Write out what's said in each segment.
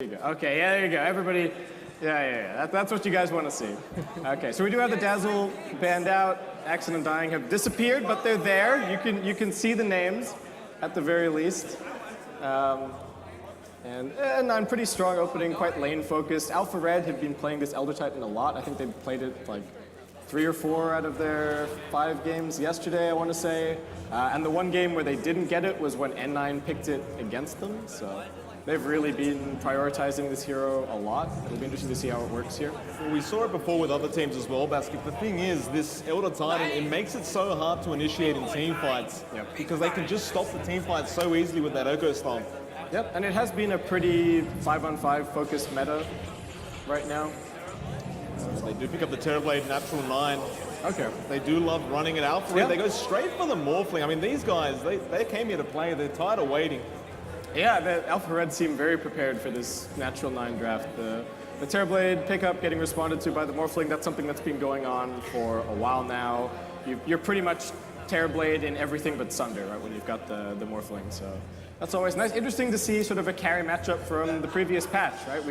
you go. Okay, yeah, there you go. Everybody, yeah. That's what you guys want to see. Okay, so we do have the Dazzle banned out. Accident and Dying have disappeared, but they're there. You can see the names at the very least. And I'm pretty strong opening, quite lane focused. Alpha Red have been playing this Elder Titan a lot. I think they played it like 3 or 4 out of their 5 games yesterday, I want to say. And the one game where they didn't get it was when N9 picked it against them. So they've really been prioritizing this hero a lot. It'll be interesting to see how it works here. Well, we saw it before with other teams as well, Basskip. The thing is, this Elder Titan, it makes it so hard to initiate in team fights. Yep. Because they can just stop the team fights so easily with that Echo Stomp. Yep, and it has been a pretty 5-on-5 focused meta right now. They do pick up the Terrorblade Natural9. Okay. They do love running it out for it. They go straight for the Morphling. I mean, these guys, they came here to play. They're tired of waiting. Yeah, the Alpha Red seem very prepared for this Natural9 draft. The Terrorblade pickup getting responded to by the Morphling, that's something that's been going on for a while now. You're pretty much Terrorblade in everything but Sunder, right, when you've got the Morphling, so that's always nice. Interesting to see sort of a carry matchup from the previous patch, right?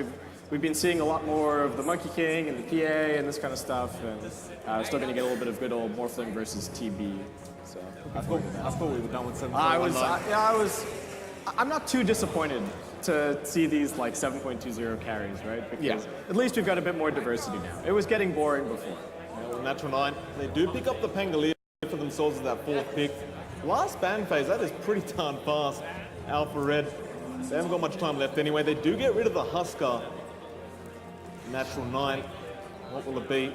We've been seeing a lot more of the Monkey King and the PA and this kind of stuff, and still going to get a little bit of good old Morphling versus TB. So I thought we were done with 7.19. I'm not too disappointed to see these like 7.20 carries, right? Because at least we've got a bit more diversity now. It was getting boring before. Natural9, they do pick up the Pangolier for themselves as that 4th pick. Last ban phase, that is pretty darn fast. Alpha Red, they haven't got much time left anyway. They do get rid of the Husker. Natural9, what will it be?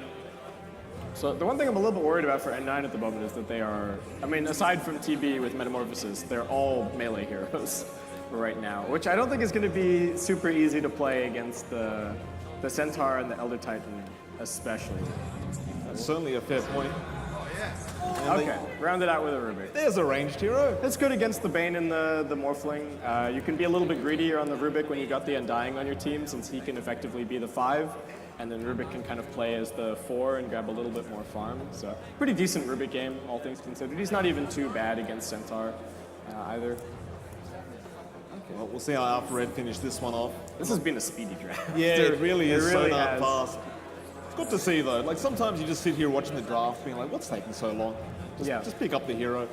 So the one thing I'm a little bit worried about for N9 at the moment is that they are, I mean, aside from TB with Metamorphosis, they're all melee heroes right now, which I don't think is going to be super easy to play against the Centaur and the Elder Titan especially. That's certainly a fair point. Okay, round it out with a Rubik. There's a ranged hero. It's good against the Bane and the Morphling. You can be a little bit greedier on the Rubik when you got the Undying on your team, since he can effectively be the 5, and then Rubik can kind of play as the 4 and grab a little bit more farm. So pretty decent Rubik game, all things considered. He's not even too bad against Centaur either. Okay. Well, we'll see how Alpha Red finish this one off. This has been a speedy draft. Yeah, it really is so darn has. fast. It's good to see though. Like sometimes you just sit here watching the draft being like, what's taking so long? Just pick up the hero.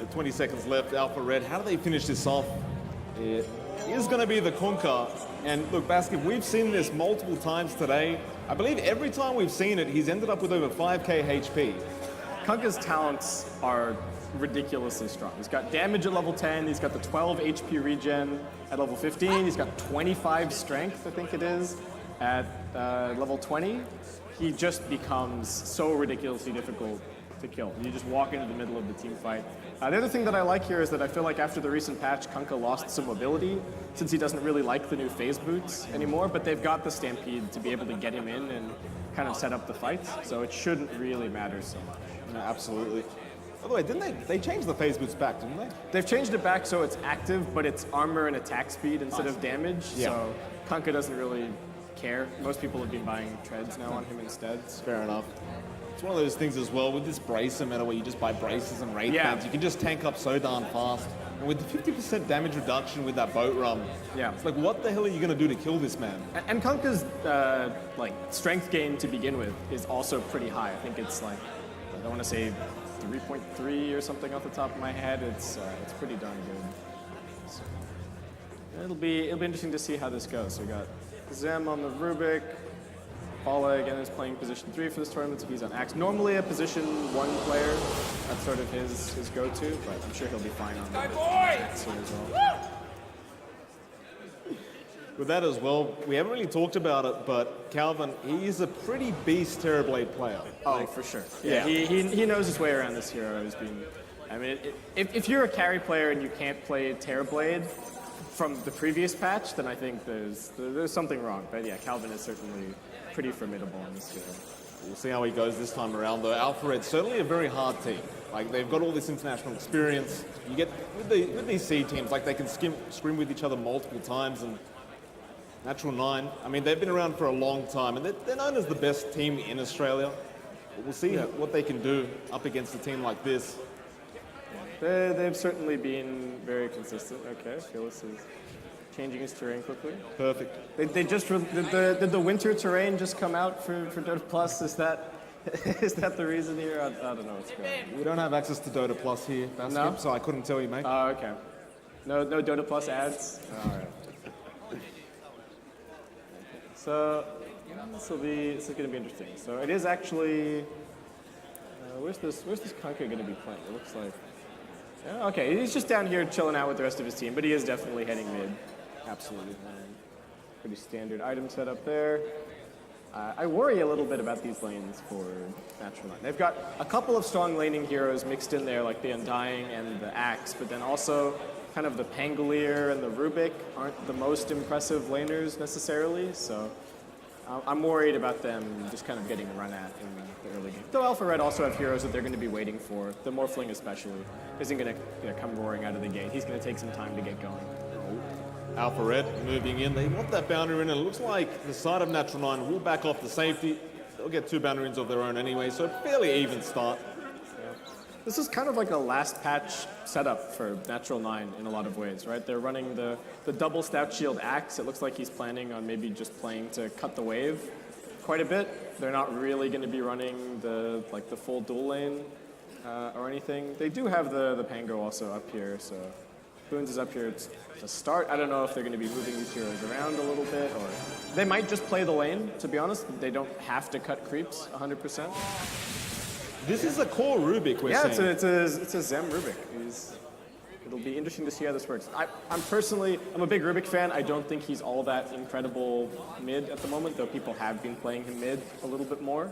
20 seconds left, Alpha Red. How do they finish this off? It is going to be the Kunkka. And look, Basskip, we've seen this multiple times today. I believe every time we've seen it, he's ended up with over 5k HP. Kunkka's talents are ridiculously strong. He's got damage at level 10, he's got the 12 HP regen at level 15, he's got 25 strength, I think it is, at level 20. He just becomes so ridiculously difficult to kill. You just walk into the middle of the team fight. The other thing that I like here is that I feel like after the recent patch, Kunkka lost some mobility since he doesn't really like the new phase boots anymore, but they've got the Stampede to be able to get him in and kind of set up the fights, so it shouldn't really matter so much. No, absolutely. By the way, didn't they changed the phase boots back, didn't they? They've changed it back so it's active, but it's armor and attack speed instead of damage, so Kunkka doesn't really care. Most people have been buying treads now on him instead. Fair enough. It's one of those things as well with this bracer meta where you just buy braces and wraith bands. You can just tank up so darn fast. And with the 50% damage reduction with that boat run, it's like, what the hell are you going to do to kill this man? And Kunkka's like strength gain to begin with is also pretty high. I think it's like, I don't want to say 3.3 or something off the top of my head. It's pretty darn good. So, it'll be interesting to see how this goes. So we got Zem on the Rubik. Paula, again, is playing position 3 for this tournament, so he's on Axe. Normally a position 1 player, that's sort of his go-to, but I'm sure he'll be fine on Axe here as well. With that as well, we haven't really talked about it, but Calvin, he is a pretty beast Terrorblade player. Oh, for sure. Yeah, he knows his way around this hero. I mean, if you're a carry player and you can't play Terrorblade from the previous patch, then I think there's something wrong. But yeah, Calvin is certainly pretty formidable in this hero. We'll see how he goes this time around, though. Alpha Red's certainly a very hard team. Like, they've got all this international experience. You get, with these C teams, like, they can scrim with each other multiple times, and Natural9, I mean, they've been around for a long time, and they're known as the best team in Australia. But we'll see what they can do up against a team like this. They've certainly been very consistent. Okay, Phyllis is changing his terrain quickly. Perfect. They just did the winter terrain just come out for Dota Plus? Is that is that the reason here? I don't know what's going on. We don't have access to Dota Plus here, Basskip, No? so I couldn't tell you, mate. Oh, okay. No Dota Plus ads. All right. So this is going to be interesting. So it is actually. Where's this Conker going to be playing? It looks like. Yeah, okay, he's just down here chilling out with the rest of his team, but he is definitely heading mid. Absolutely. Pretty standard item setup there. I worry a little bit about these lanes for Natural9. They've got a couple of strong laning heroes mixed in there, like the Undying and the Axe, but then also kind of the Pangolier and the Rubik aren't the most impressive laners necessarily, so I'm worried about them just kind of getting run at in the early game. Though Alpha Red also have heroes that they're going to be waiting for. The Morphling especially isn't going to come roaring out of the gate. He's going to take some time to get going. Alpha Red moving in. They want that boundary in, and it looks like the side of Natural9 will back off the safety. They'll get 2 boundaries of their own anyway, so fairly even start. This is kind of like a last patch setup for Natural9 in a lot of ways, right? They're running the double Stout Shield Axe. It looks like he's planning on maybe just playing to cut the wave quite a bit. They're not really going to be running the full dual lane or anything. They do have the Pango also up here, so Boons is up here to start. I don't know if they're going to be moving these heroes around a little bit, or they might just play the lane, to be honest. They don't have to cut creeps 100%. This is a core Rubik, we're saying. Yeah, it's a Zem Rubik. It'll be interesting to see how this works. I'm a big Rubik fan. I don't think he's all that incredible mid at the moment, though people have been playing him mid a little bit more.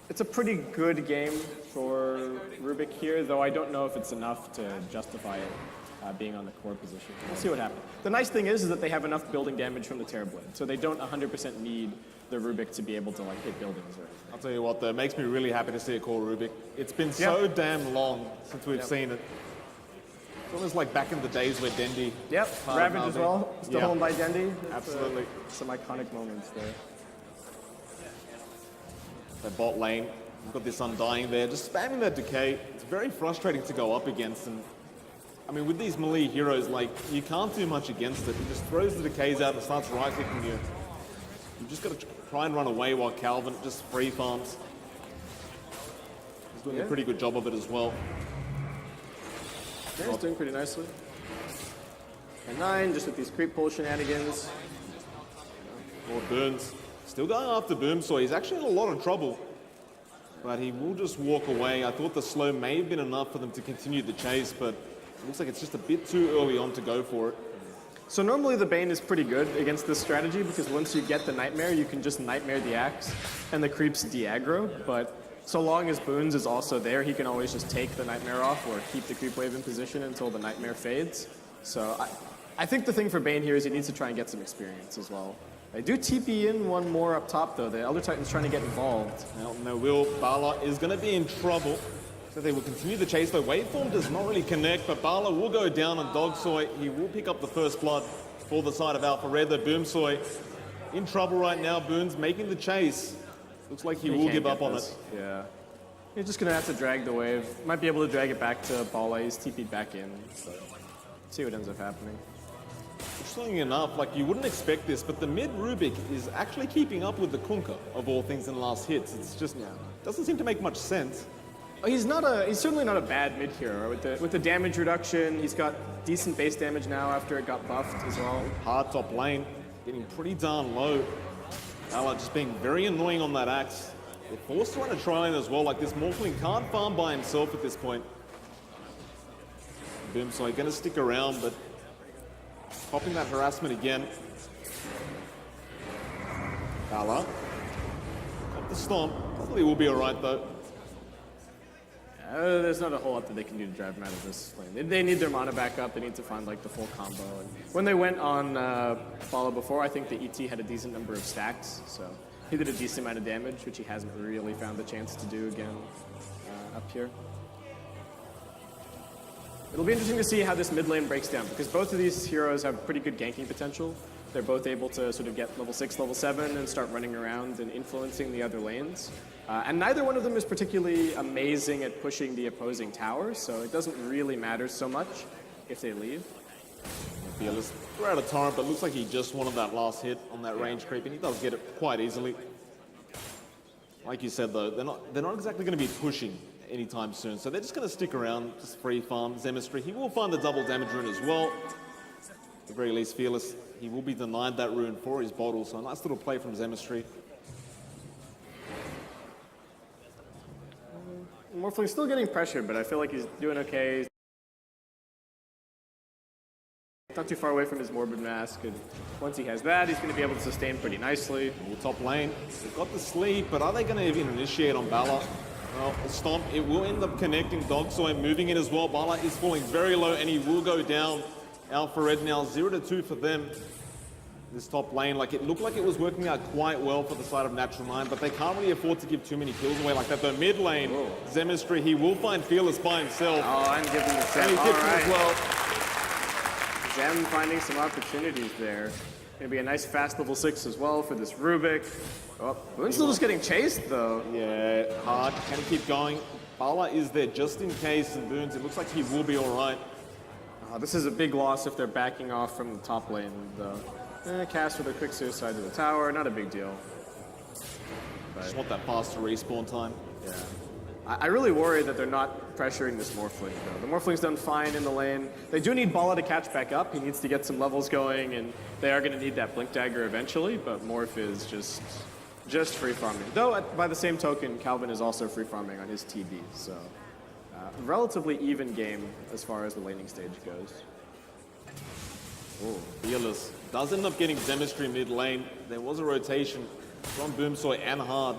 It's a pretty good game for Rubik here, though I don't know if it's enough to justify it being on the core position. We'll see what happens. The nice thing is that they have enough building damage from the Terrorblade, so they don't 100% need the Rubik to be able to hit buildings or anything. I'll tell you what, though, it makes me really happy to see a core Rubik. It's been so damn long since we've seen it. It's almost like back in the days where Dendi... Yep, Ravage as well, stolen by Dendi. Absolutely. Some iconic moments there. The bot lane, we've got this Undying there, just spamming that decay. It's very frustrating to go up against, and I mean, with these melee heroes, you can't do much against it. He just throws the decays out and starts right-clicking you. You've just got to try and run away while Calvin just free farms. He's doing a pretty good job of it as well. Yeah, he's doing pretty nicely. And 9, just with these creep pull shenanigans. More Burns. Still going after Boomsoy. He's actually in a lot of trouble. But he will just walk away. I thought the slow may have been enough for them to continue the chase, but it looks like it's just a bit too early on to go for it. So normally the Bane is pretty good against this strategy because once you get the Nightmare, you can just Nightmare the Axe and the creeps de-aggro. But so long as Boons is also there, he can always just take the Nightmare off or keep the creep wave in position until the Nightmare fades. So I think the thing for Bane here is he needs to try and get some experience as well. They do TP in one more up top, though. The Elder Titan's trying to get involved. Well, no, Bala is going to be in trouble. So they will continue the chase, though. Waveform does not really connect, but Bala will go down on Dogsoy. He will pick up the first blood for the side of Alpha Red, though. Boomsoy in trouble right now. Boons making the chase. Looks like he will give up on it. Yeah. He's just going to have to drag the wave. Might be able to drag it back to Bala. He's TP'd back in. So see what ends up happening. Interestingly enough, you wouldn't expect this, but the mid Rubik is actually keeping up with the Kunkka of all things in last hits. It's just doesn't seem to make much sense. He's certainly not a bad mid hero with the damage reduction. He's got decent base damage now after it got buffed as well. Hard top lane, getting pretty darn low. Bala just being very annoying on that axe. They're forced to run a tri-lane as well. This Morphling can't farm by himself at this point. Boomsoy going to stick around, but popping that harassment again. Bala. Got the stomp. Hopefully we'll be alright though. There's not a whole lot that they can do to drive him out of this lane. They need their mana back up. They need to find the full combo. And when they went on Bala before, I think the ET had a decent number of stacks. So he did a decent amount of damage, which he hasn't really found the chance to do again up here. It'll be interesting to see how this mid lane breaks down, because both of these heroes have pretty good ganking potential. They're both able to sort of get level 6, level 7, and start running around and influencing the other lanes. And neither one of them is particularly amazing at pushing the opposing tower, so it doesn't really matter so much if they leave. Fearless threw out a torrent, but looks like he just wanted that last hit on that range creep, and he does get it quite easily. Like you said, though, they're not exactly going to be pushing anytime soon, so they're just going to stick around, just free farm. Zemistry, he will find the double damage rune as well. At the very least, Fearless, he will be denied that rune for his bottle, so a nice little play from Zemistry. Morphling's still getting pressured, but I feel like he's doing okay. Not too far away from his Morbid Mask, and once he has that, he's going to be able to sustain pretty nicely. Top lane, they've got the sleep, but are they going to even initiate on Bala? Well, the Stomp, it will end up connecting Dogsoy, moving in as well. Bala is falling very low, and he will go down. Alpha Red now 0-2 for them. This top lane, like it looked like it was working out quite well for the side of Natural9, but they can't really afford to give too many kills away like that. Though mid lane, Zemistry, he will find Fearless by himself. Oh, I'm giving the set. And he gets All him right. as well. Zem finding some opportunities there. Gonna be a nice fast level 6 as well for this Rubik. Oh, Boon's still just getting chased though. Yeah, hard. Can he keep going? Bala is there just in case, and Boons, it looks like he will be all right. This is a big loss if they're backing off from the top lane though. Cast with a quick suicide to the tower, not a big deal. Just want that faster respawn time. Yeah. I really worry that they're not pressuring this Morphling though. The Morphling's done fine in the lane. They do need Bala to catch back up. He needs to get some levels going, and they are going to need that Blink Dagger eventually, but Morph is just free farming. Though by the same token, Calvin is also free farming on his TB, so relatively even game as far as the laning stage goes. Oh, Fearless does end up getting Zemistry mid lane. There was a rotation from Boomsoy and Hard.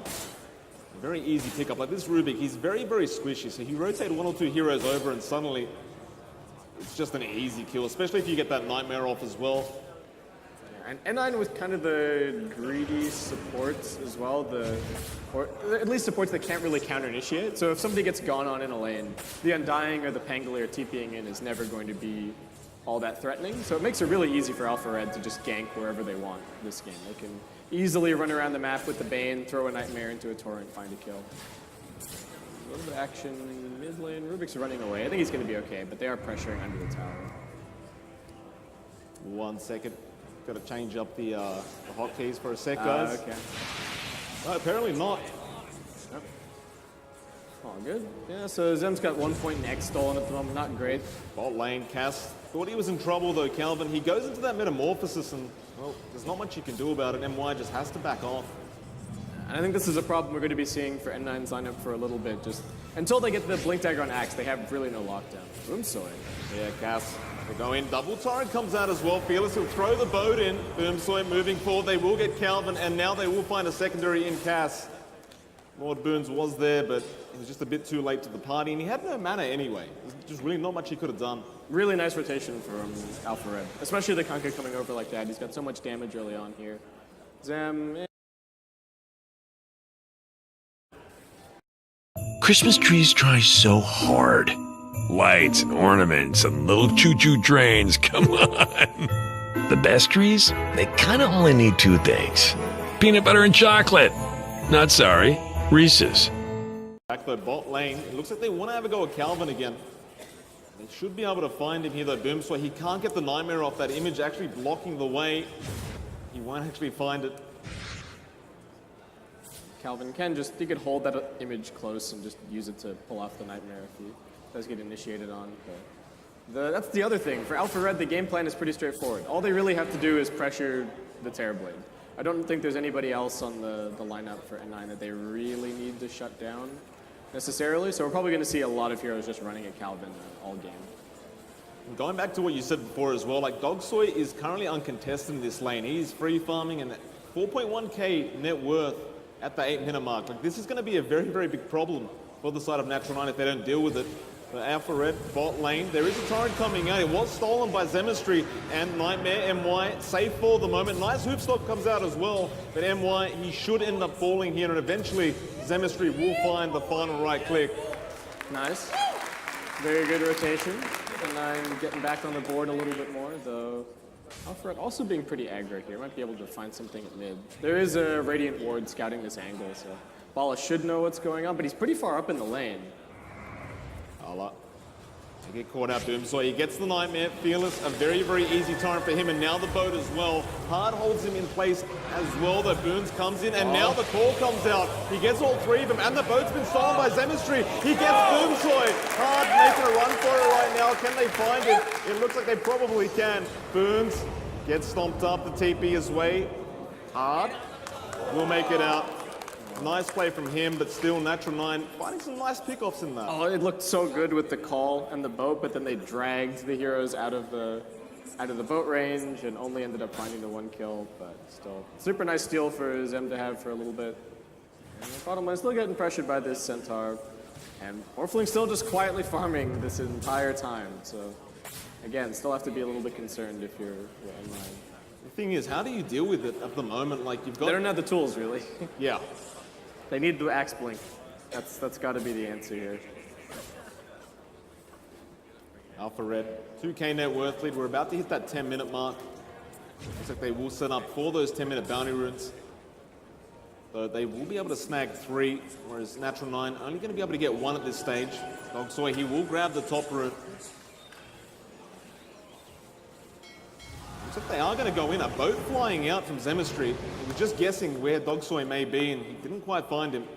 Very easy pickup. Like this Rubik, he's very, very squishy. So he rotated 1 or 2 heroes over and suddenly it's just an easy kill, especially if you get that Nightmare off as well. And N9 with kind of the greedy supports as well, or at least supports that can't really counter-initiate. So if somebody gets gone on in a lane, the Undying or the Pangolier TPing in is never going to be all that threatening. So it makes it really easy for Alpha Red to just gank wherever they want this game. They can easily run around the map with the Bane, throw a Nightmare into a Torrent, find a kill. A little bit of action mid lane. Rubik's running away. I think he's going to be okay, but they are pressuring under the tower. 1 second. Got to change up the hotkeys for a sec, guys. Okay. Apparently not. Yep. All good. Yeah, so Zem's got 1 point next stolen at the moment. Not great. Bot lane, Cass thought he was in trouble though, Calvin. He goes into that Metamorphosis and, well, there's not much you can do about it. MY just has to back off. And I think this is a problem we're going to be seeing for N9's lineup for a little bit. Just until they get the Blink Dagger on Axe, they have really no lockdown. Boomsoy. Yeah, Cass. They go in. Double Torrent comes out as well. Fearless will throw the boat in. Boomsoy moving forward. They will get Calvin, and now they will find a secondary in Cass. Lord Boons was there, but he was just a bit too late to the party, and he had no mana anyway. There's just really not much he could have done. Really nice rotation from Alpha Red, especially the Kunkka coming over like that. He's got so much damage early on here. Zem. Christmas trees try so hard. Lights and ornaments and little choo-choo trains, come on. The best trees, they kind of only need 2 things. Peanut butter and chocolate. Not sorry, Reese's. Back though, bot lane. It looks like they want to have a go at Calvin again. They should be able to find him here though, Boomsoy. He can't get the Nightmare off. That image actually blocking the way. He won't actually find it. Calvin he could hold that image close and just use it to pull off the Nightmare if he does get initiated on. But that's the other thing. For Alpha Red, the game plan is pretty straightforward. All they really have to do is pressure the Terrorblade. I don't think there's anybody else on the lineup for N9 that they really need to shut down necessarily. So we're probably going to see a lot of heroes just running at Calvin all game. Going back to what you said before as well, like Dogsoy is currently uncontested in this lane. He's free farming and 4.1k net worth at the 8-minute mark. Like this is going to be a very, very big problem for the side of Natural9 if they don't deal with it. The Alpha Red bot lane, there is a torrent coming out. It was stolen by Zemistry and Nightmare. MY safe for the moment. Nice hoop stop comes out as well, but MY, he should end up falling here, and eventually Zemistry will find the final right click. Nice. Very good rotation. And I'm getting back on the board a little bit more, though. Alpha Red also being pretty aggro here. Might be able to find something at mid. There is a Radiant Ward scouting this angle, so Bala should know what's going on, but he's pretty far up in the lane. Bala They get caught out, Boom. So he gets the Nightmare. Fearless, a very, very easy turret for him. And now the boat as well. Hard holds him in place as well. The Boons comes in, and now the call comes out. He gets all three of them, and the boat's been stolen by Zemistry. He gets Boomsoy. Hard making a run for it right now. Can they find it? It looks like they probably can. Boons gets stomped up. The TP is way. Hard will make it out. Nice play from him, but still Natural9 finding some nice pickoffs in that. Oh, it looked so good with the call and the boat, but then they dragged the heroes out of the boat range and only ended up finding the one kill. But still, super nice steal for Zem to have for a little bit. And the bottom lane still getting pressured by this Centaur, and Morphling still just quietly farming this entire time. So again, still have to be a little bit concerned if you're M9. The thing is, how do you deal with it at the moment? Like you've got. They don't have the tools really. Yeah. They need the Axe Blink. That's got to be the answer here. Alpha Red, 2K net worth lead. We're about to hit that 10-minute mark. Looks like they will set up for those 10-minute bounty runes. So they will be able to snag 3, whereas Natural9 only going to be able to get 1 at this stage. Dogsoy, he will grab the top rune. Looks like they are going to go in. A boat flying out from Zemistry. We were just guessing where Dogsoy may be, and he didn't quite find him.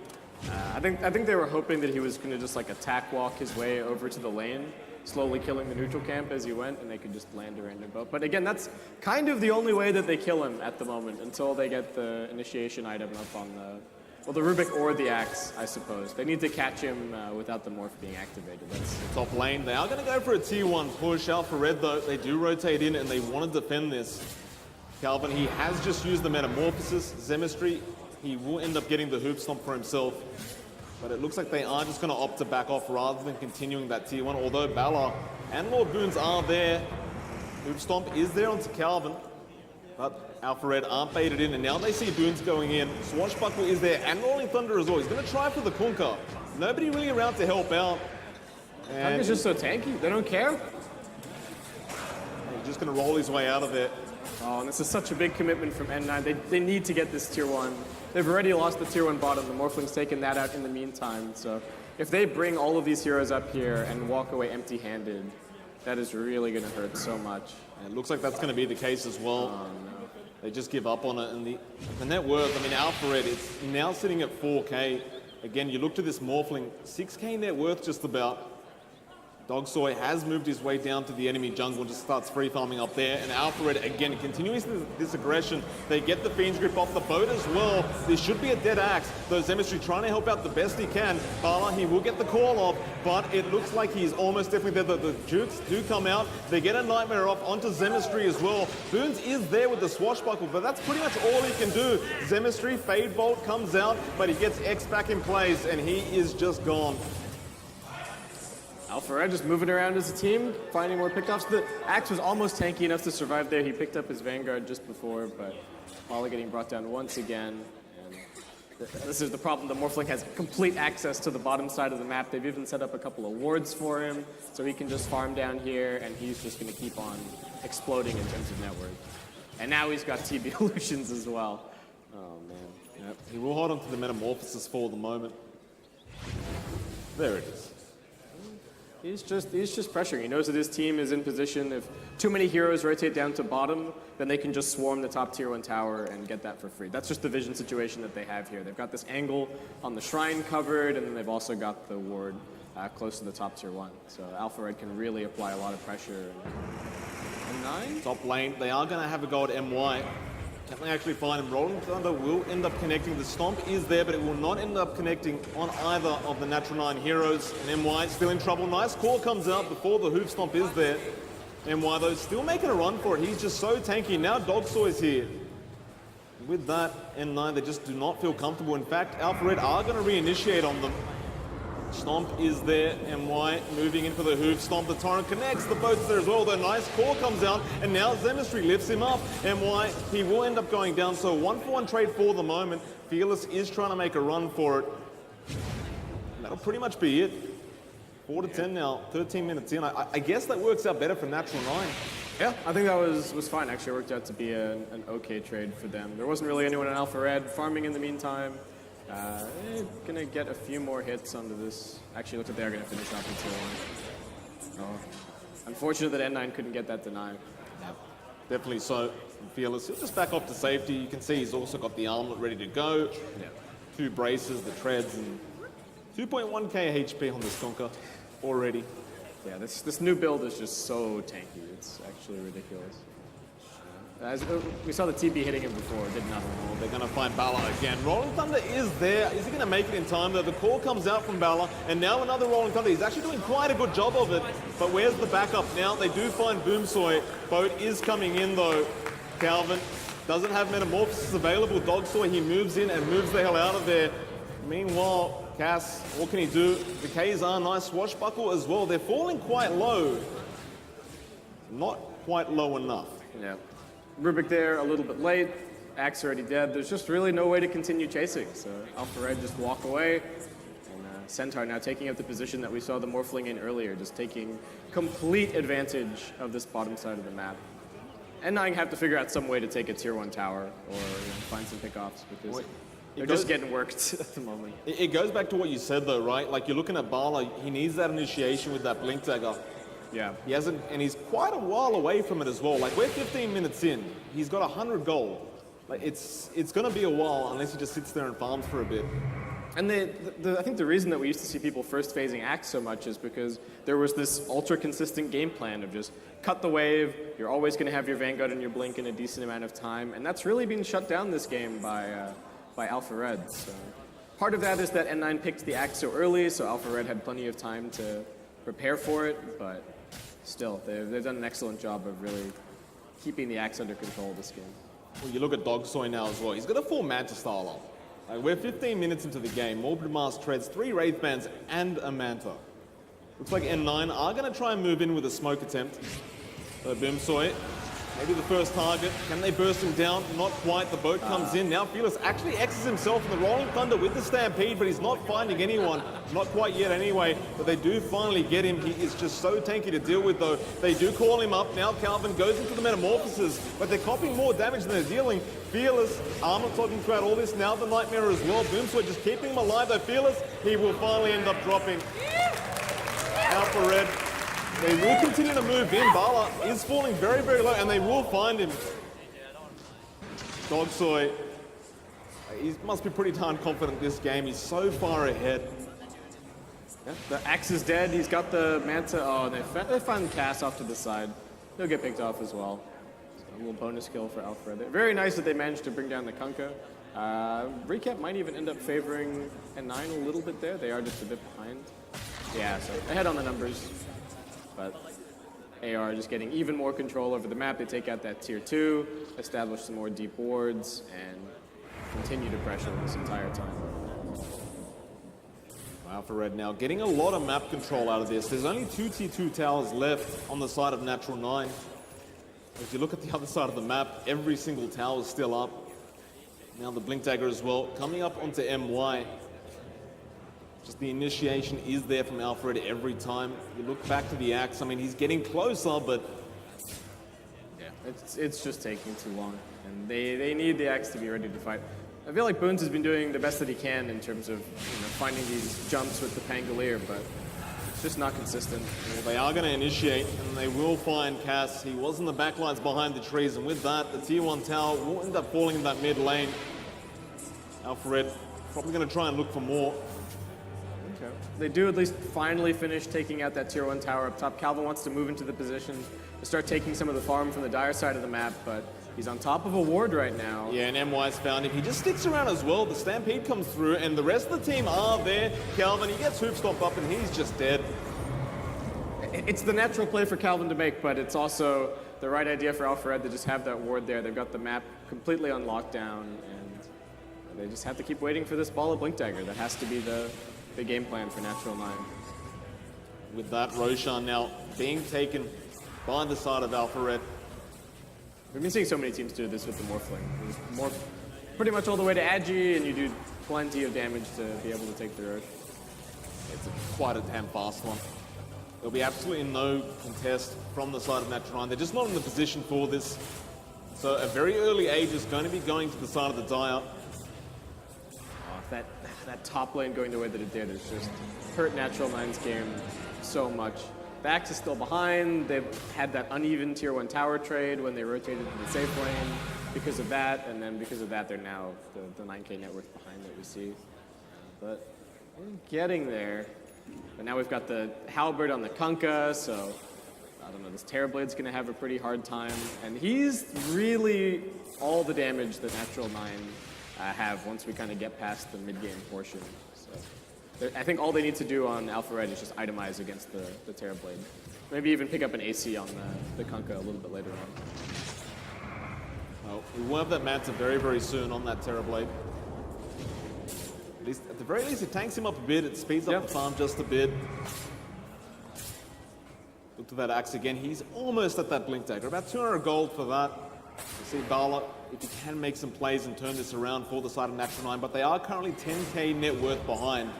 I think they were hoping that he was going to just like attack walk his way over to the lane, slowly killing the neutral camp as he went, and they could just land a random boat. But again, that's kind of the only way that they kill him at the moment, until they get the initiation item up on the Rubik or the Axe, I suppose. They need to catch him without the morph being activated. That's Top lane, they are going to go for a tier 1 push. Alpha Red, though, they do rotate in and they want to defend this. Calvin, he has just used the Metamorphosis. Zemistry, he will end up getting the Hoop Stomp for himself. But it looks like they are just going to opt to back off rather than continuing that tier 1. Although Balor and Lord Boons are there. Hoop Stomp is there onto Calvin. But Alpha Red aren't baited in, and now they see Boons going in. Swashbuckle is there, and Rolling Thunder as well. He's going to try for the Kunkka. Nobody really around to help out. And Kunkka's just so tanky. They don't care. he's just going to roll his way out of there. Oh, and this is such a big commitment from N9. They need to get this tier 1. They've already lost the tier 1 bottom. The Morphling's taken that out in the meantime. So if they bring all of these heroes up here and walk away empty-handed, that is really going to hurt so much. And it looks like that's going to be the case as well. Oh, no. They just give up on it. And the net worth, I mean, Alpha Red, it's now sitting at 4K. Again, you look to this Morphling, 6K net worth just about. Dogsoy has moved his way down to the enemy jungle and just starts free farming up there. And Alpha Red, again, continuing this aggression. They get the Fiend's Grip off the boat as well. There should be a dead axe. Though Zemistry trying to help out the best he can. Bala, he will get the call off, but it looks like he's almost definitely there. The Jukes do come out. They get a Nightmare off onto Zemistry as well. Boons is there with the Swashbuckle, but that's pretty much all he can do. Zemistry, Fade Bolt comes out, but he gets X back in place, and he is just gone. Alpha Red just moving around as a team, finding more pickoffs. The Axe was almost tanky enough to survive there. He picked up his Vanguard just before, but Mala getting brought down once again. And this is the problem. The Morphling has complete access to the bottom side of the map. They've even set up a couple of wards for him, so he can just farm down here, and he's just going to keep on exploding in terms of net worth. And now he's got TB illusions as well. Oh, man. Yep. He will hold on to the Metamorphosis for the moment. There it is. He's just pressuring. He knows that his team is in position. If too many heroes rotate down to bottom, then they can just swarm the top tier 1 tower and get that for free. That's just the vision situation that they have here. They've got this angle on the shrine covered, and then they've also got the ward close to the top tier 1. So Alpha Red can really apply a lot of pressure. And 9? Top lane, they are going to have a go at MY. Can they actually find him? Rolling Thunder will end up connecting. The Stomp is there, but it will not end up connecting on either of the Natural9 heroes. And MY still in trouble. Nice call comes out before the Hoof Stomp is there. MY, though, still making a run for it. He's just so tanky. Now Dogsoy is here. With that, N9, they just do not feel comfortable. In fact, Alpha Red are going to reinitiate on them. Stomp is there, MY moving in for the Hoof Stomp. The Torrent connects, the boat's there as well. The nice core comes out, and now Zemistry lifts him up. MY, he will end up going down, so 1-for-1 trade for the moment. Fearless is trying to make a run for it. And that'll pretty much be it. 4 to 10 now, 13 minutes in. I guess that works out better for Natural9. Yeah, I think that was fine. Actually, it worked out to be an okay trade for them. There wasn't really anyone in Alpha Red farming in the meantime. Gonna get a few more hits onto this. Actually, looks like they are gonna finish off the tier 1. Unfortunate that N9 couldn't get that deny. Definitely so. Fearless. He'll just back off to safety. You can see he's also got the armlet ready to go. Yeah. 2 braces, the treads, and 2.1k HP on this Conker already. Yeah, this new build is just so tanky. It's actually ridiculous. As we saw the TB hitting him before, it did nothing. Oh, they're going to find Bala again. Rolling Thunder is there. Is he going to make it in time, though? The call comes out from Bala, and now another Rolling Thunder. He's actually doing quite a good job of it, but where's the backup now? They do find Boomsoy. Boat is coming in, though. Calvin doesn't have Metamorphosis available. Dogsoy, he moves in and moves the hell out of there. Meanwhile, Cass, what can he do? The K's are nice swashbuckle as well. They're falling quite low. Not quite low enough. Yeah. Rubik there a little bit late. Axe already dead. There's just really no way to continue chasing. So Alpha Red just walk away. And Centaur now taking up the position that we saw the Morphling in earlier, just taking complete advantage of this bottom side of the map. N9 have to figure out some way to take a tier 1 tower or find some pickoffs because they're just getting worked at the moment. It goes back to what you said though, right? Like you're looking at Bala, he needs that initiation with that Blink Dagger. Yeah. He hasn't, and he's quite a while away from it as well. Like we're 15 minutes in, he's got 100 gold. Like it's gonna be a while unless he just sits there and farms for a bit. And I think the reason that we used to see people first phasing Axe so much is because there was this ultra consistent game plan of just cut the wave, you're always going to have your Vanguard and your Blink in a decent amount of time, and that's really been shut down this game by Alpha Red. So part of that is that N9 picked the Axe so early, so Alpha Red had plenty of time to prepare for it, but still, they've done an excellent job of really keeping the Axe under control this game. Well, you look at Dogsoy now as well. He's got a full Manta style on. Like we're 15 minutes into the game. Morbid Mask treads, 3 Wraith Bands, and a Manta. Looks like N9 are going to try and move in with a smoke attempt. So Boomsoy, maybe the first target. Can they burst him down? Not quite. The boat comes in. Now Fearless actually X's himself in the Rolling Thunder with the Stampede, but he's not finding anyone. Not quite yet anyway, but they do finally get him. He is just so tanky to deal with though. They do call him up. Now Calvin goes into the Metamorphosis, but they're copying more damage than they're dealing. Fearless, Armor talking throughout all this. Now the Nightmare as well. Boomsoy just keeping him alive though. Fearless, he will finally end up dropping. Alpha Red. They will continue to move in. Bala is falling very, very low, and they will find him. Dogsoy, he must be pretty darn confident this game. He's so far ahead. Yeah, the Axe is dead. He's got the Manta. Oh, they find Cass off to the side. He'll get picked off as well. So a little bonus kill for Alpha Red. Very nice that they managed to bring down the Kunkka. Recap might even end up favoring N9 a little bit there. They are just a bit behind. Yeah, so ahead on the numbers. But AR just getting even more control over the map. They take out that tier 2, establish some more deep wards, and continue to pressure this entire time. Alpha Red now getting a lot of map control out of this. There's only 2 tier 2 towers left on the side of Natural9. If you look at the other side of the map, every single tower is still up. Now the Blink Dagger as well, coming up onto MY. Just the initiation is there from Alpha Red every time. You look back to the Axe, I mean, he's getting closer, but... Yeah, it's just taking too long. And they need the Axe to be ready to fight. I feel like Boons has been doing the best that he can in terms of finding these jumps with the Pangolier, but it's just not consistent. Well, they are going to initiate, and they will find Cass. He was in the backlines behind the trees, and with that, the tier 1 tower will end up falling in that mid lane. Alpha Red probably going to try and look for more. Okay. They do at least finally finish taking out that tier 1 tower up top. Calvin wants to move into the position to start taking some of the farm from the dire side of the map, but he's on top of a ward right now. Yeah, and MY's found him. He just sticks around as well. The Stampede comes through, and the rest of the team are there. Calvin, he gets hoop stomped up, and he's just dead. It's the natural play for Calvin to make, but it's also the right idea for Alpha Red to just have that ward there. They've got the map completely on lockdown, and they just have to keep waiting for this ball of Blink Dagger. That has to be the game plan for Natural9. With that, Roshan now being taken by the side of Alpha Red. We've been seeing so many teams do this with the Morphling. Morph pretty much all the way to Agi, and you do plenty of damage to be able to take the Rosh. It's quite a damn fast one. There'll be absolutely no contest from the side of Natural9. They're just not in the position for this. So a very early age is going to be going to the side of the Dire. That top lane going the way that it did has just hurt Natural9's game so much. Bax is still behind. They've had that uneven tier 1 tower trade when they rotated to the safe lane because of that, and then because of that, they're now the 9K net worth behind that we see. But we're getting there. But now we've got the Halberd on the Kunkka, so I don't know, this Terrorblade's gonna have a pretty hard time. And he's really all the damage that Natural9 have once we kind of get past the mid-game portion. So I think all they need to do on Alpha Red is just itemize against the Terrorblade. Maybe even pick up an AC on the Kunkka a little bit later on. Well, we will have that Manta very, very soon on that Terrorblade. At the very least, it tanks him up a bit. It speeds up the farm just a bit. Look to that Axe again. He's almost at that Blink Dagger. About 200 gold for that. You see Bala, if he can make some plays and turn this around for the side of Natural9, but they are currently 10k net worth behind.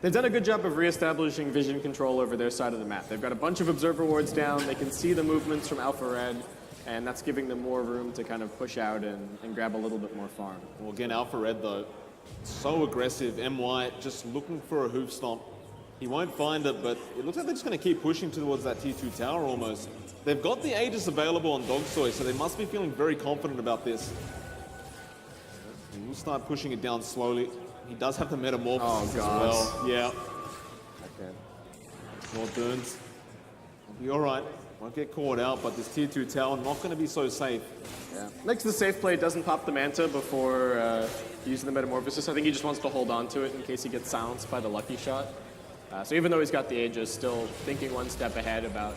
They've done a good job of reestablishing vision control over their side of the map. They've got a bunch of observer wards down. They can see the movements from Alpha Red, and that's giving them more room to kind of push out and grab a little bit more farm. Well, again, Alpha Red, though, so aggressive. MY just looking for a hoof stomp. He won't find it, but it looks like they're just going to keep pushing towards that T2 tower almost. They've got the Aegis available on Dogsoy, so they must be feeling very confident about this. And we'll start pushing it down slowly. He does have the Metamorphosis as well. Yeah. Okay. More burns. He'll be alright. Won't get caught out, but this Tier 2 tower not going to be so safe. Yeah. Next to the safe play, doesn't pop the Manta before using the Metamorphosis. I think he just wants to hold on to it in case he gets silenced by the lucky shot. So even though he's got the Aegis, still thinking one step ahead about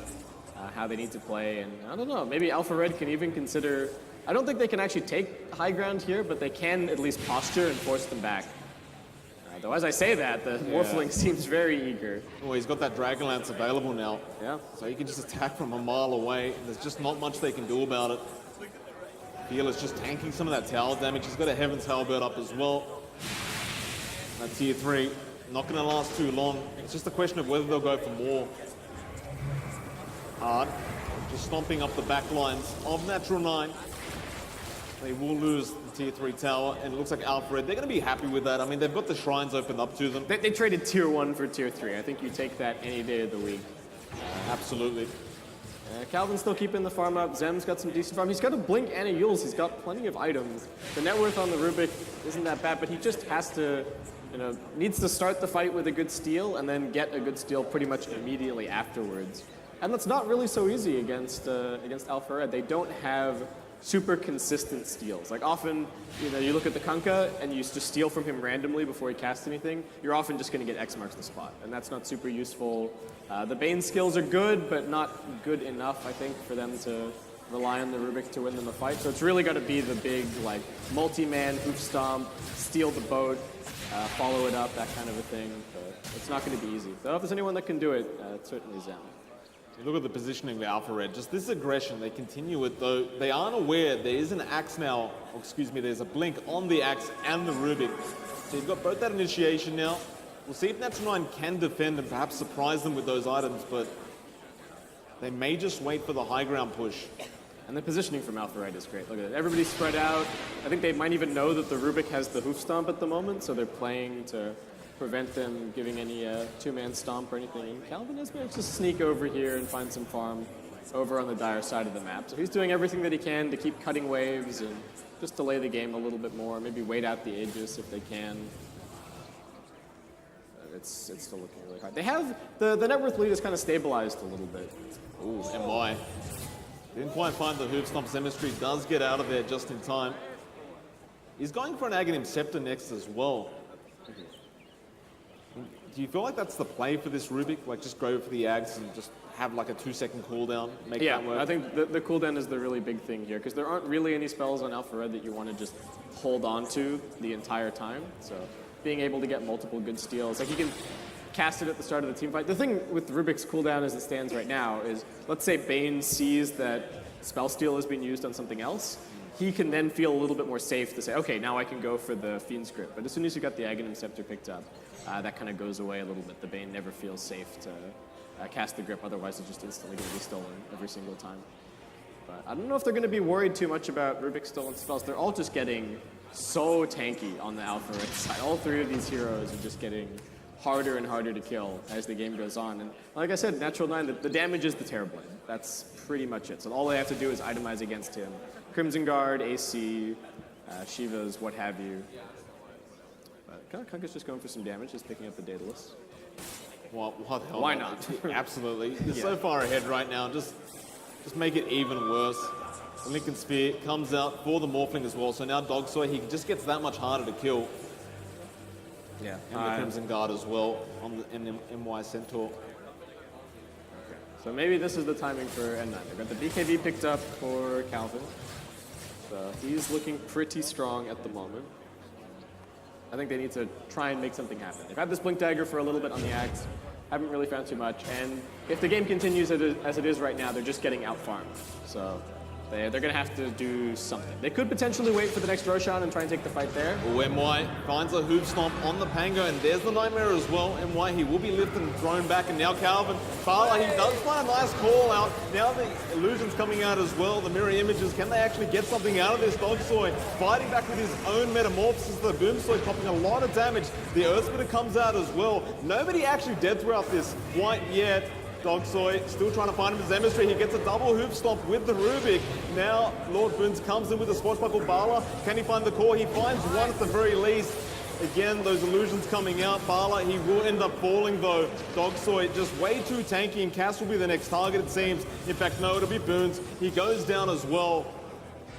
how they need to play. And I don't know, maybe Alpha Red can even consider... I don't think they can actually take high ground here, but they can at least posture and force them back. Though as I say that, the Morphling seems very eager. Well, he's got that Dragonlance available now. Yeah. So he can just attack from a mile away. There's just not much they can do about it. Feel is just tanking some of that tower damage. He's got a Heaven's Halberd up as well. That Tier 3, not going to last too long. It's just a question of whether they'll go for more. Hard. Just stomping up the back lines of Natural9. They will lose the Tier 3 tower, and it looks like Alpha Red, they're going to be happy with that. I mean, they've got the shrines opened up to them. They traded Tier 1 for Tier 3. I think you take that any day of the week. Absolutely. Calvin's still keeping the farm up. Zem's got some decent farm. He's got a Blink and a Yules. He's got plenty of items. The net worth on the Rubik isn't that bad, but he just has to, needs to start the fight with a good steal and then get a good steal pretty much immediately afterwards. And that's not really so easy against Alpha Red. They don't have super consistent steals. Like often, you look at the Kunkka and you just steal from him randomly before he casts anything, you're often just going to get X marks the spot, and that's not super useful. The Bane skills are good, but not good enough, I think, for them to rely on the Rubik to win them a fight. So it's really got to be the big, like, multi-man hoof stomp, steal the boat, follow it up, that kind of a thing. But it's not going to be easy. Though if there's anyone that can do it, it's certainly Zem. You look at the positioning of Alpha Red, just this aggression, they continue it though. They aren't aware there is an Axe now, or excuse me, there's a Blink on the Axe and the Rubik. So you've got both that initiation now. We'll see if Natural9 can defend and perhaps surprise them with those items, but they may just wait for the high ground push. And the positioning from Alpha Red is great. Look at it. Everybody's spread out. I think they might even know that the Rubik has the hoof stomp at the moment, so they're playing to prevent them giving any two-man stomp or anything. And Calvin has managed to sneak over here and find some farm over on the Dire side of the map. So he's doing everything that he can to keep cutting waves and just delay the game a little bit more. Maybe wait out the Aegis if they can. It's still looking really hard. They have, the net worth lead is kind of stabilized a little bit. Ooh, MY. Didn't quite find the hoof stomp. Zemistry does get out of there just in time. He's going for an Aghanim Scepter next as well. Do you feel like that's the play for this Rubik? Like just go for the Ags and just have like a 2-second cooldown, make that work? I think the cooldown is the really big thing here, because there aren't really any spells on Alpha Red that you want to just hold on to the entire time. So being able to get multiple good steals, like you can cast it at the start of the team fight. The thing with Rubik's cooldown as it stands right now is, let's say Bane sees that spell steal has been used on something else, he can then feel a little bit more safe to say, okay, now I can go for the Fiend's Grip. But as soon as you got the Aghanim Scepter picked up, that kind of goes away a little bit. The Bane never feels safe to cast the Grip, otherwise it's just instantly going to be stolen every single time. But I don't know if they're going to be worried too much about Rubik's stolen spells. They're all just getting so tanky on the Alpha Red side. All three of these heroes are just getting harder and harder to kill as the game goes on. And like I said, Natural9, the damage is the Terrorblade. That's pretty much it. So all they have to do is itemize against him. Crimson Guard, AC, Shivas, what have you. But Kunka's just going for some damage, just picking up the data list. What the hell? Why not? Absolutely. They're so far ahead right now. Just make it even worse. The Lincoln Spear comes out for the Morphling as well. So now Dogsoy, he just gets that much harder to kill. Yeah. And the Crimson Guard as well on the MY Centaur. So maybe this is the timing for N9. They've got the BKB picked up for Calvin. So he's looking pretty strong at the moment. I think they need to try and make something happen. They've had this Blink Dagger for a little bit on the Axe. Haven't really found too much. And if the game continues as it is right now, they're just getting out-farmed. So they're going to have to do something. They could potentially wait for the next Roshan and try and take the fight there. MY finds a Hoop Stomp on the Pango, and there's the Nightmare as well. MY, he will be lifted and thrown back, and now Calvin. Bala, he does find a nice call out. Now the illusion's coming out as well, the mirror images. Can they actually get something out of this? Dogsoy fighting back with his own metamorphosis. The Boomsoy popping a lot of damage. The Earthsplitter comes out as well. Nobody actually dead throughout this quite yet. Dogsoy still trying to find him as Emistry. He gets a double Hoop Stomp with the Rubik. Now Lord Boons comes in with a Swashbuckle Bala. Can he find the core? He finds one at the very least. Again, those illusions coming out. Bala, he will end up falling though. Dogsoy just way too tanky, and Cass will be the next target it seems. In fact, no, it'll be Boons. He goes down as well.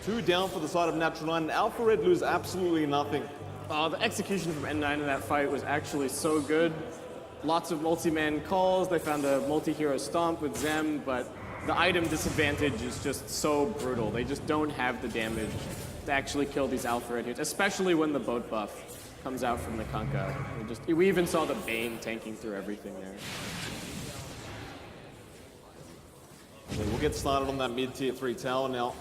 2 down for the side of Natural9, and Alpha Red lose absolutely nothing. The execution from N9 in that fight was actually so good. Lots of multi-man calls. They found a multi-hero stomp with Zem, but the item disadvantage is just so brutal. They just don't have the damage to actually kill these Alpha Red heroes, especially when the boat buff comes out from the Kunkka. We even saw the Bane tanking through everything there. Okay, we'll get started on that mid-tier 3 tower now.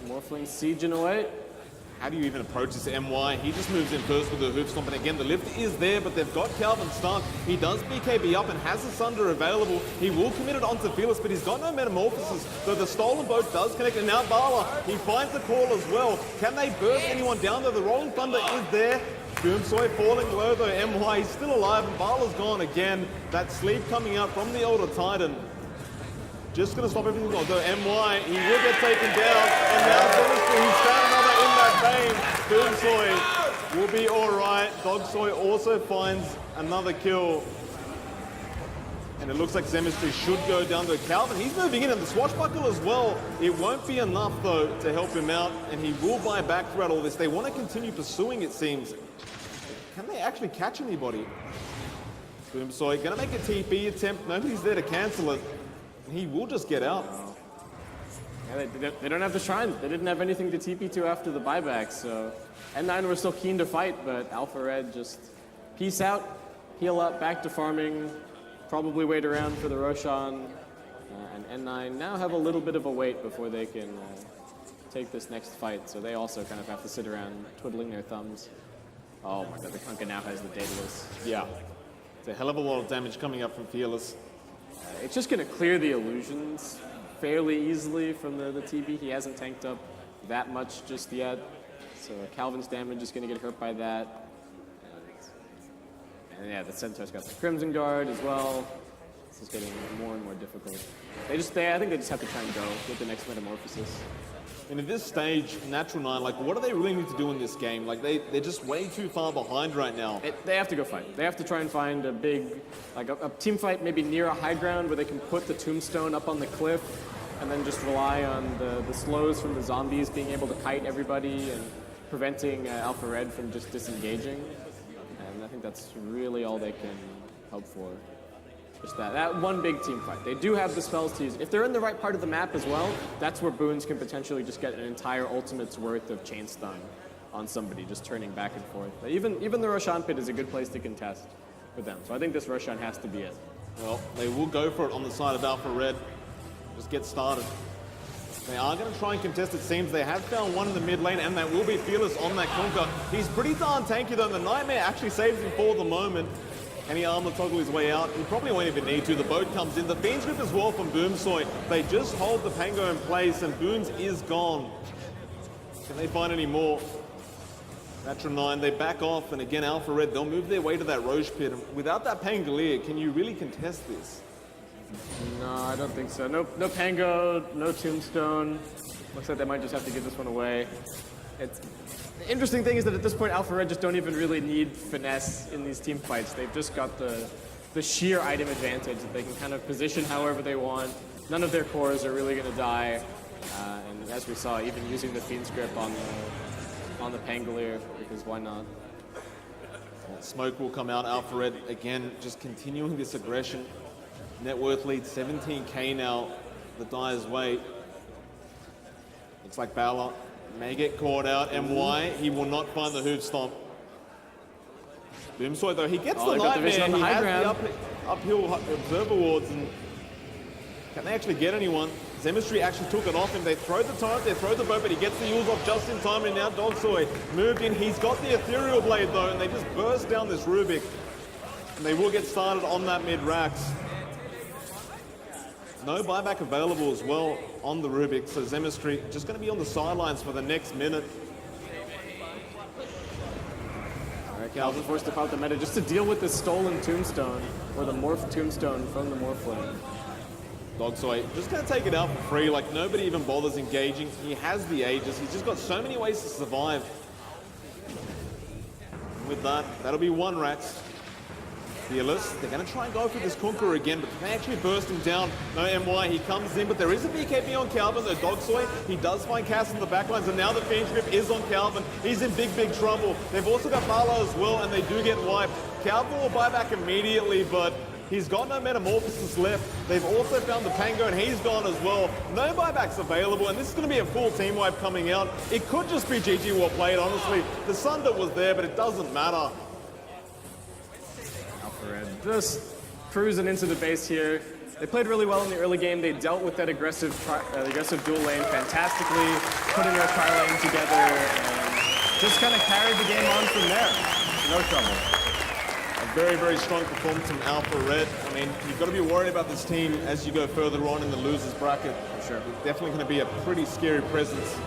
Morphling sieging away. How do you even approach this MY? He just moves in first with the Hoop Stomp, and again, the lift is there, but they've got Calvin stuck. He does BKB up and has the Sunder available. He will commit it onto Fearless, but he's got no Metamorphosis, so the Stolen Boat does connect, and now Bala, he finds the call as well. Can they burst anyone down there? The Rolling Thunder is there. Boomsoy falling low though, MY, he's still alive, and Bala's gone again. That sleep coming out from the Elder Titan. Just going to stop everything, although MY, he will get taken down, and now Dynasty, he's found another in that vein. Boomsoy will be alright. Dogsoy also finds another kill. And it looks like Zemistry should go down to Calvin. He's moving in, and the Swashbuckle as well. It won't be enough, though, to help him out, and he will buy back throughout all this. They want to continue pursuing, it seems. Can they actually catch anybody? Boomsoy going to make a TP attempt. Nobody's there to cancel it. He will just get out. Yeah, they don't have the Shrine. They didn't have anything to TP to after the buyback, so N9 were still keen to fight, but Alpha Red just peace out, heal up, back to farming, probably wait around for the Roshan, and N9 now have a little bit of a wait before they can take this next fight, so they also kind of have to sit around twiddling their thumbs. Oh my god, the Kunkka now has the Daedalus. Yeah, it's a hell of a lot of damage coming up from Fearless. It's just going to clear the illusions fairly easily from the TB. He hasn't tanked up that much just yet. So Calvin's damage is going to get hurt by that. And yeah, the Centaur's got the Crimson Guard as well. This is getting more and more difficult. I think they just have to try and go with the next Metamorphosis. And at this stage, Natural9, like, what do they really need to do in this game? Like, they're just way too far behind right now. They have to go fight. They have to try and find a big, like a team fight maybe near a high ground where they can put the tombstone up on the cliff and then just rely on the slows from the zombies being able to kite everybody and preventing Alpha Red from just disengaging. And I think that's really all they can hope for. Just that one big team fight. They do have the spells to use. If they're in the right part of the map as well, that's where Boons can potentially just get an entire ultimate's worth of chain stun on somebody, just turning back and forth. Even the Roshan pit is a good place to contest for them. So I think this Roshan has to be it. Well, they will go for it on the side of Alpha Red. Just get started. They are going to try and contest, it seems. They have found one in the mid lane, and that will be Fearless on that Kunkka. He's pretty darn tanky, though. The Nightmare actually saves him for the moment. Can he armor toggle his way out? He probably won't even need to. The boat comes in. The Fiend's Grip as well from Boomsoy. They just hold the Pango in place, and Boons is gone. Can they find any more? Natural9, they back off, and again, Alpha Red, they'll move their way to that Roche pit. And without that Pangolier, can you really contest this? No, I don't think so. No Pango, no Tombstone. Looks like they might just have to give this one away. The interesting thing is that at this point, Alpha Red just don't even really need finesse in these team fights. They've just got the sheer item advantage that they can kind of position however they want. None of their cores are really going to die. And as we saw, even using the Fiend's Grip on the Pangolier, because why not? Smoke will come out. Alpha Red, again, just continuing this aggression. Net worth lead 17k now, the Dyer's way. Looks like Balor may get caught out. MY, he will not find the hoof stomp. Boomsword though, he gets the nightmare. On the he high has ground. the uphill observer wards, and can they actually get anyone? Zemistry actually took it off him. They throw the torrent, they throw the bow, but he gets the Yules off just in time, and now Dogsoy moved in. He's got the Ethereal Blade though, and they just burst down this Rubik. And they will get started on that mid-Rax. No buyback available as well on the Rubik, so Zemistry just going to be on the sidelines for the next minute. Alright, Calvin forced to pop the meta just to deal with the stolen Tombstone, or the Morph Tombstone from the Morphling. Dogsoy just going to take it out for free, like nobody even bothers engaging. He has the Aegis, he's just got so many ways to survive. And with that, that'll be one Rax. Fearless, they're going to try and go for this Conqueror again, but they actually burst him down. No MY, he comes in, but there is a BKB on Calvin, though Dogsoy, he does find Cass in the backlines, and now the Fiend's Grip is on Calvin. He's in big trouble. They've also got Barlow as well, and they do get wiped. Calvin will buy back immediately, but he's got no Metamorphosis left. They've also found the Pango, and he's gone as well. No buybacks available, and this is going to be a full team wipe coming out. It could just be GG well played, honestly. The Sunder was there, but it doesn't matter. Just cruising into the base here. They played really well in the early game. They dealt with that aggressive dual lane fantastically, putting their tri-lane together, and just kind of carried the game on from there. No trouble. A very strong performance from Alpha Red. I mean, you've got to be worried about this team as you go further on in the losers bracket. For sure. It's definitely going to be a pretty scary presence.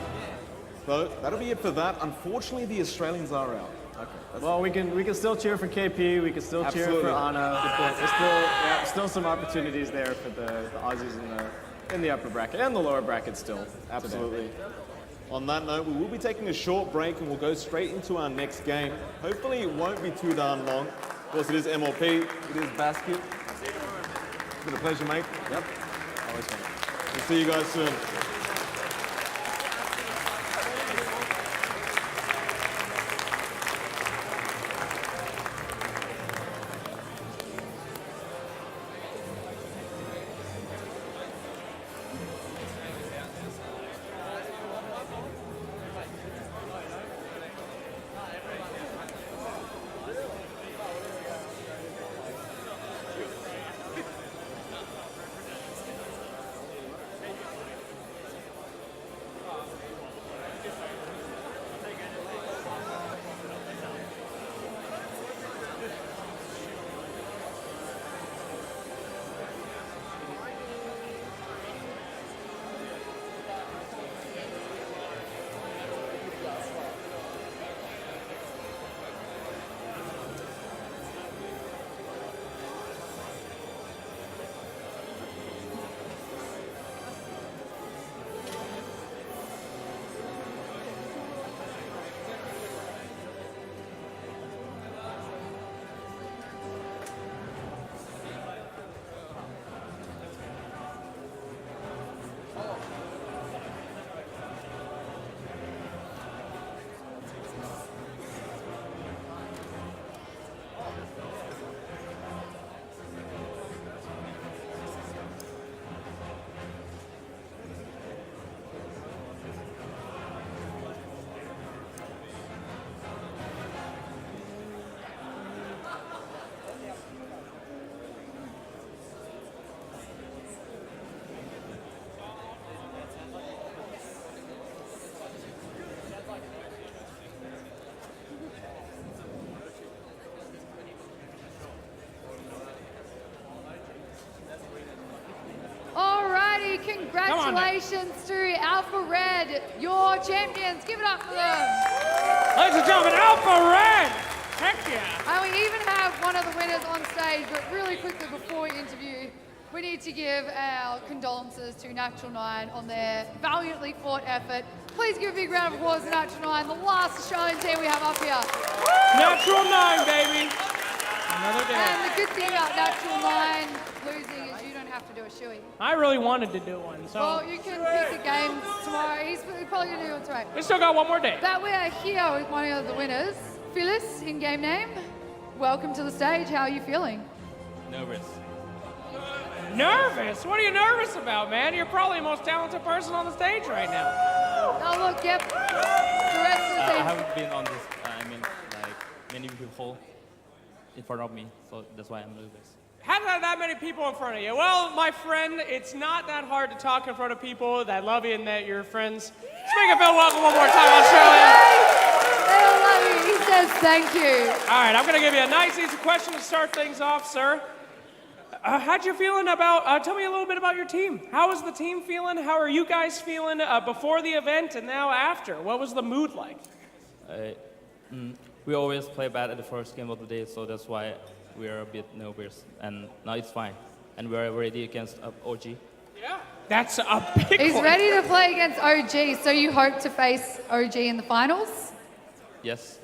So that'll be it for that. Unfortunately, the Australians are out. Okay. Well, we can still cheer for KP. We can still cheer for Ana. There's still some opportunities there for the Aussies in the upper bracket and the lower bracket still. Absolutely. On that note, we will be taking a short break and we'll go straight into our next game. Hopefully, it won't be too darn long. Of course, it is MLP. It is Basskip. It's been a pleasure, mate. Yep. Always fun. We'll see you guys soon. Congratulations to Alpha Red, your champions. Give it up for them. Ladies and gentlemen, Alpha Red! Heck yeah! And we even have one of the winners on stage, but really quickly before we interview, we need to give our condolences to Natural9 on their valiantly fought effort. Please give a big round of applause to Natural9, the last Australian team we have up here. Natural9, baby! Another day. And the good thing about Natural9 losing is you don't have to do a shoey. I really wanted to do one, so... Well, you can pick a game tomorrow. He's probably going to do it tomorrow. We still got one more day. But we are here with one of the winners. Phyllis, in-game name. Welcome to the stage. How are you feeling? Nervous. Nervous? What are you nervous about, man? You're probably the most talented person on the stage right now. Oh, look, yep. The rest of the I team. haven't been on this, like, many people in front of me, so that's why I'm nervous. Haven't had that many people in front of you. Well, my friend, it's not that hard to talk in front of people that love you and that you're friends. Let's make it feel welcome one more time, Australia. They all love you. He says thank you. All right, I'm going to give you a nice, easy question to start things off, sir. How'd you feeling about, tell me a little bit about your team. How is the team feeling? How are you guys feeling before the event and now after? What was the mood like? We always play bad at the first game of the day, so that's why we're a bit nervous. And now it's fine. And we're ready against OG. Yeah. That's a big He's one. ready to play against OG, so you hope to face OG in the finals? Yes.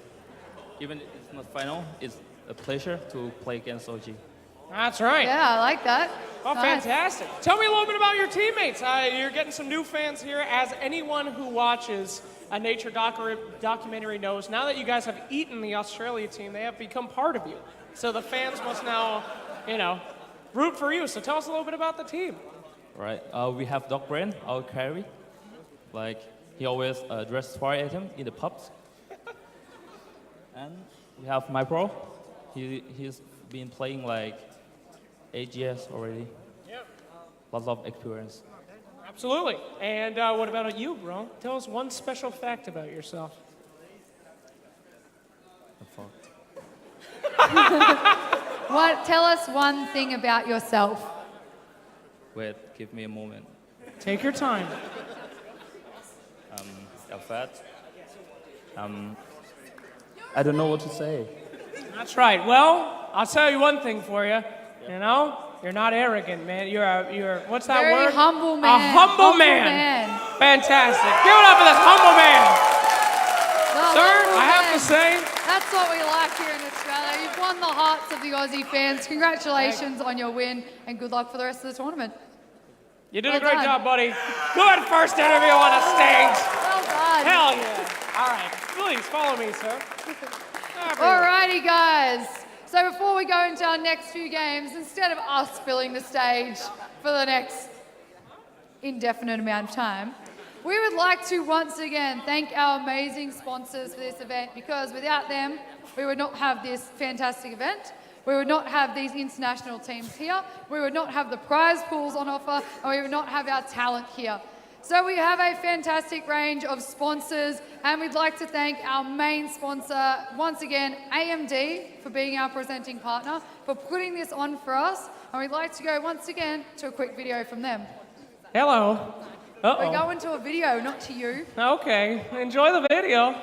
Even if it's not final, it's a pleasure to play against OG. That's right. Yeah, I like that. Oh, Nice. fantastic. Tell me a little bit about your teammates. You're getting some new fans here. As anyone who watches a nature documentary knows, now that you guys have eaten the Australia team, they have become part of you. So the fans must now, root for you. So tell us a little bit about the team. Right. We have Doc Brain, our carry. Like, he always dresses fire at him in the pubs. And we have my pro. He's been playing like 8 years already. Yep. Lots of experience. Absolutely. And what about you, bro? Tell us one special fact about yourself. Tell us one thing about yourself. Wait, give me a moment. Take your time. I'm fat. I don't know what to say. That's right. Well, I'll tell you one thing for you. You're not arrogant, man. You're what's that Very word? humble man. A humble man. Fantastic. Give it up for this humble man. Sir, I have to say, that's what we like here in Australia. You've won the hearts of the Aussie fans. Congratulations on your win, and good luck for the rest of the tournament. you did Well a great done. job, buddy. Good first interview on a stage. Well done. Hell yeah. All right. Please follow me, sir. Alrighty, guys. So before we go into our next few games, instead of us filling the stage for the next indefinite amount of time, we would like to once again thank our amazing sponsors for this event, because without them, we would not have this fantastic event. We would not have these international teams here. We would not have the prize pools on offer, and we would not have our talent here. So we have a fantastic range of sponsors, and we'd like to thank our main sponsor, once again, AMD, for being our presenting partner, for putting this on for us. And we'd like to go once again to a quick video from them. Hello. We're going to a video, not to you. Okay. Enjoy the video.